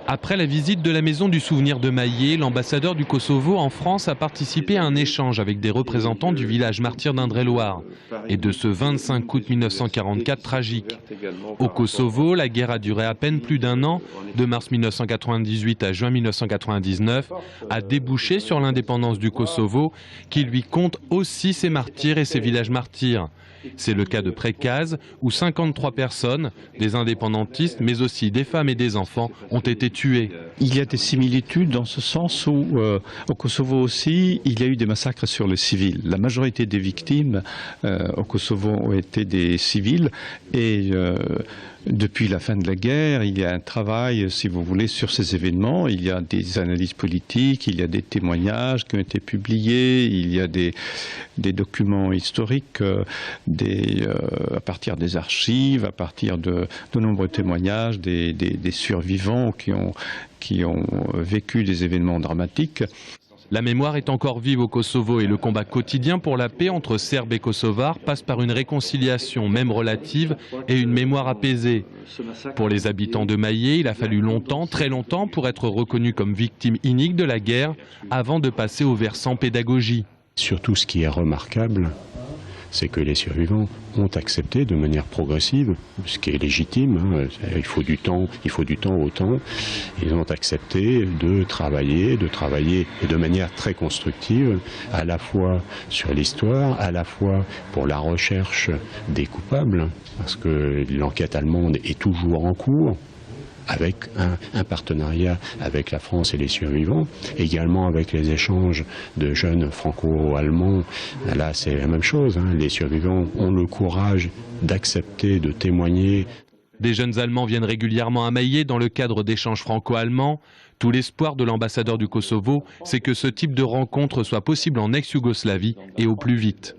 Après la visite de la Maison du Souvenir de Maillé, l'ambassadeur du Kosovo en France a participé à un échange avec des représentants du village martyr d'Indre-et-Loire et de ce 25 août 1944 tragique. Au Kosovo, la guerre a duré à peine plus d'un an, de mars 1998 à juin 1999, a débouché sur l'indépendance du Kosovo qui lui compte aussi ses martyrs et ses villages martyrs. C'est le cas de Précase où 53 personnes, des indépendantistes mais aussi des femmes et des enfants, ont été tuées. Il y a des similitudes dans ce sens où au Kosovo aussi, il y a eu des massacres sur les civils. La majorité des victimes au Kosovo ont été des civils et depuis la fin de la guerre, il y a un travail, si vous voulez, sur ces événements. Il y a des analyses politiques, il y a des témoignages qui ont été publiés, il y a des documents historiques à partir des archives, à partir de nombreux témoignages des survivants qui ont vécu des événements dramatiques. La mémoire est encore vive au Kosovo et le combat quotidien pour la paix entre Serbes et Kosovars passe par une réconciliation, même relative, et une mémoire apaisée. Pour les habitants de Maillé, il a fallu longtemps, très longtemps, pour être reconnus comme victimes iniques de la guerre, avant de passer au versant pédagogie. Surtout, ce qui est remarquable, c'est que les survivants ont accepté de manière progressive, ce qui est légitime, il faut du temps au temps, ils ont accepté de travailler et de manière très constructive, à la fois sur l'histoire, à la fois pour la recherche des coupables, parce que l'enquête allemande est toujours en cours, avec un partenariat avec la France et les survivants, également avec les échanges de jeunes franco-allemands. Là, c'est la même chose, les survivants ont le courage d'accepter, de témoigner. Des jeunes Allemands viennent régulièrement à Maillé dans le cadre d'échanges franco-allemands. Tout l'espoir de l'ambassadeur du Kosovo, c'est que ce type de rencontre soit possible en ex-Yougoslavie et au plus vite.